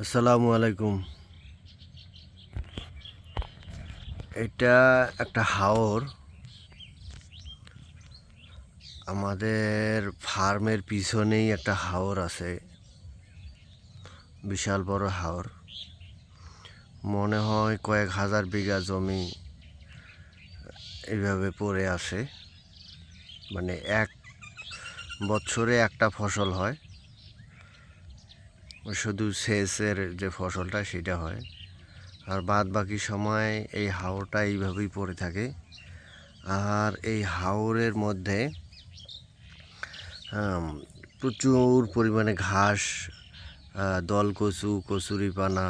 আসসালামু আলাইকুম। এটা একটা হাওর। আমাদের ফার্মের পিছনেই একটা হাওর আছে, বিশাল বড় হাওর। মনে হয় কয়েক হাজার বিঘা জমি এইভাবে পড়ে আছে। মানে এক বছরে একটা ফসল হয়, শুধু সেচের যে ফসলটা সেটা হয়, আর বাদ বাকি সময় এই হাওরটা এইভাবেই পড়ে থাকে। আর এই হাওরের মধ্যে প্রচুর পরিমাণে ঘাস, দলকচু, কচুরিপানা,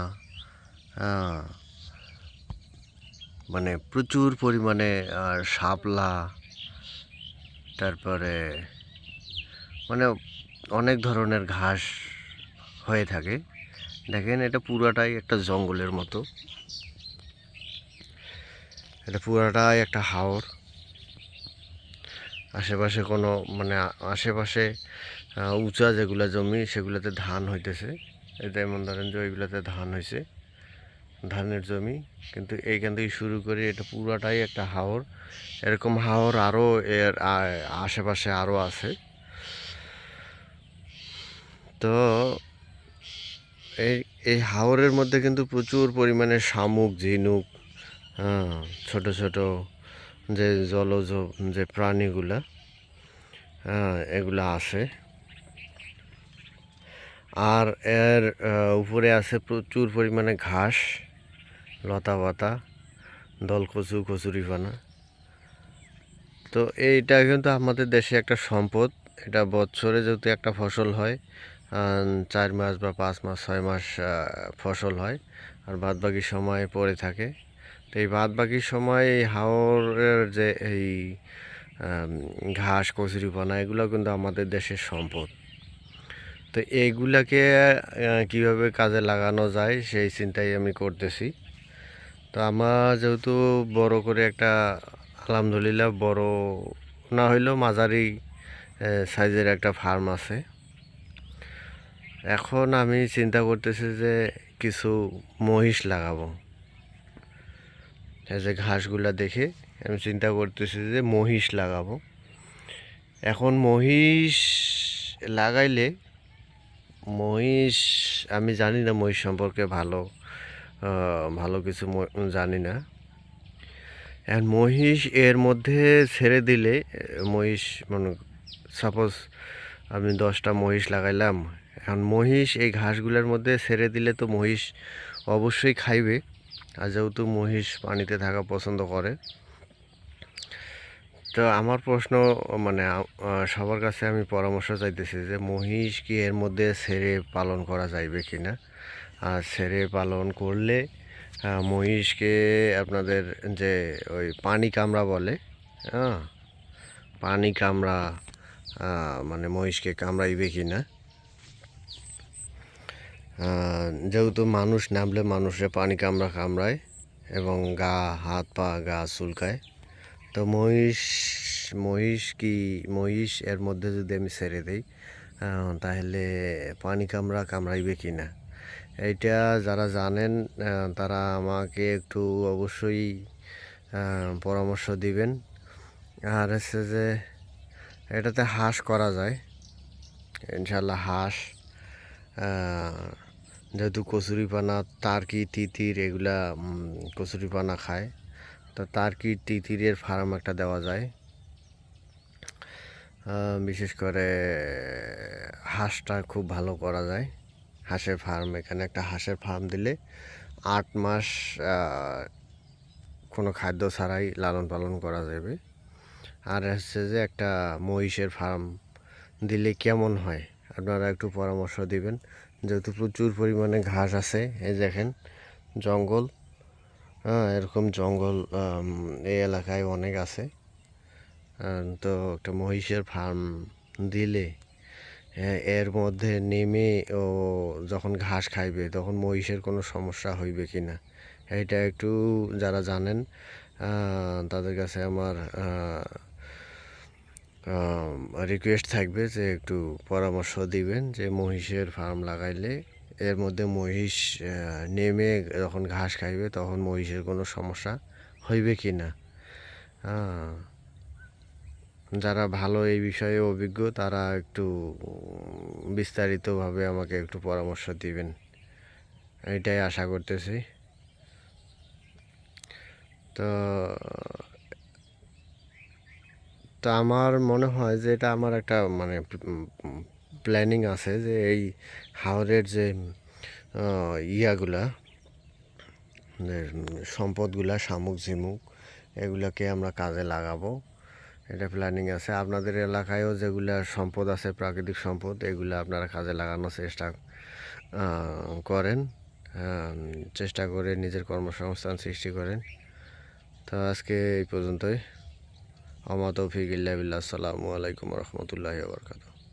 মানে প্রচুর পরিমাণে শাপলা, তারপরে মানে অনেক ধরনের ঘাস হয়ে থাকে। দেখেন, এটা পুরাটাই একটা জঙ্গলের মতো, এটা পুরাটাই একটা হাওর। আশেপাশে কোনো আশেপাশে উঁচা যেগুলো জমি সেগুলোতে ধান হইতেছে। এটা এমন ধরেন যে ওইগুলোতে ধান হয়েছে, ধানের জমি। কিন্তু এইখান থেকে শুরু করে এটা পুরাটাই একটা হাওর। এরকম হাওর আরও এর আশেপাশে আরও আছে। তো এই এই হাওরের মধ্যে কিন্তু প্রচুর পরিমাণে শামুক, ঝিনুক, ছোট ছোট যে জলজ যে প্রাণীগুলা, এগুলা আছে। আর এর উপরে আছে প্রচুর পরিমাণে ঘাস, লতা পাতা, দলকচু, কচুরিপানা। তো এইটা কিন্তু আমাদের দেশে একটা সম্পদ। এটা বছরে যেহেতু একটা ফসল হয়, 4 মাস বা 5 মাস, 6 মাস ফসল হয়, আর বাদ বাকি সময় পড়ে থাকে। তো এই বাদ বাকি সময় এই হাওরের যে এই ঘাস, কচুরিপানা, এগুলো কিন্তু আমাদের দেশের সম্পদ। তো এইগুলাকে কিভাবে কাজে লাগানো যায় সেই চিন্তাই আমি করতেছি। তো আমার যেহেতু বড় করে একটা, আলহামদুলিল্লাহ বড় না হইলেও মাঝারি সাইজের একটা ফার্ম আছে। এখন আমি চিন্তা করতেছি যে কিছু মহিষ লাগাবো। এই যে ঘাসগুলা দেখে আমি চিন্তা করতেছি যে মহিষ লাগাবো। এখন মহিষ লাগাইলে, মহিষ আমি জানি না, মহিষ সম্পর্কে ভালো কিছু জানি না। এখন মহিষ এর মধ্যে ছেড়ে দিলে, মহিষ মানে সাপোজ আমি 10টা মহিষ লাগাইলাম। এখন মহিষ এই ঘাসগুলোর মধ্যে ছেড়ে দিলে তো মহিষ অবশ্যই খাইবে। আর যেহেতু মহিষ পানিতে থাকা পছন্দ করে, তো আমার প্রশ্ন, সবার কাছে আমি পরামর্শ চাইতেছি যে মহিষ কি এর মধ্যে ছেড়ে পালন করা যাইবে কি না। আর ছেড়ে পালন করলে মহিষকে আপনাদের যে ওই পানি কামড়া বলে, হ্যাঁ, পানি কামড়া মানে মহিষকে কামড়াইবে কি না। যেহেতু মানুষ নামলে মানুষে পানি কামড়ায় এবং হাত পা চুলকায়। তো মহিষ এর মধ্যে যদি আমি ছেড়ে দিই, তাহলে পানি কামড়াইবে কি না, এইটা যারা জানেন তারা আমাকে একটু অবশ্যই পরামর্শ দিবেন। আর হচ্ছে যে এটাতে হাঁস করা যায়, ইনশাল্লাহ। হাঁস যেহেতু কচুরিপানা, তার্কি, তিতির এগুলা কচুরিপানা খায়, তো তার্কি তিতিরের ফার্ম একটা দেওয়া যায়। বিশেষ করে হাঁসটা খুব ভালো করা যায়, হাঁসের ফার্ম। এখানে একটা হাঁসের ফার্ম দিলে 8 মাস কোনো খাদ্য ছাড়াই লালন পালন করা যাবে। আর হচ্ছে যে একটা মহিষের ফার্ম দিলে কেমন হয়, আপনারা একটু পরামর্শ দিবেন। যেহেতু প্রচুর পরিমাণে ঘাস আছে, এই দেখেন জঙ্গল, এরকম জঙ্গল এই এলাকায় অনেক আছে। তো একটা মহিষের ফার্ম দিলে এর মধ্যে নেমে ও যখন ঘাস খাইবে তখন মহিষের কোনো সমস্যা হইবে কি না, এইটা একটু যারা জানেন তাদের কাছে আমার রিকোয়েস্ট থাকবে যে একটু পরামর্শ দিবেন যে মহিষের ফার্ম লাগাইলে এর মধ্যে মহিষ নেমে যখন ঘাস খাইবে তখন মহিষের কোনো সমস্যা হইবে কি না। যারা ভালো এই বিষয়ে অভিজ্ঞ তারা একটু বিস্তারিতভাবে আমাকে একটু পরামর্শ দিবেন, এটাই আশা করতেছি। তো তো আমার মনে হয় যে এটা আমার একটা মানে প্ল্যানিং আছে যে এই হাওরের যে ইয়াগুলা যে সম্পদগুলা শামুক ঝিমুক এগুলাকে আমরা কাজে লাগাবো, এটা প্ল্যানিং আছে। আপনাদের এলাকায়ও যেগুলা সম্পদ আছে প্রাকৃতিক সম্পদ এগুলা আপনারা কাজে লাগানোর চেষ্টা করেন, চেষ্টা করে নিজের কর্মসংস্থান সৃষ্টি করেন। তো আজকে এই পর্যন্তই। আমা তৌফিক ইল্লা বিল্লাহ। আসসালামু আলাইকুম রহমতুল্লাহি ওয়া বারাকাতুহু।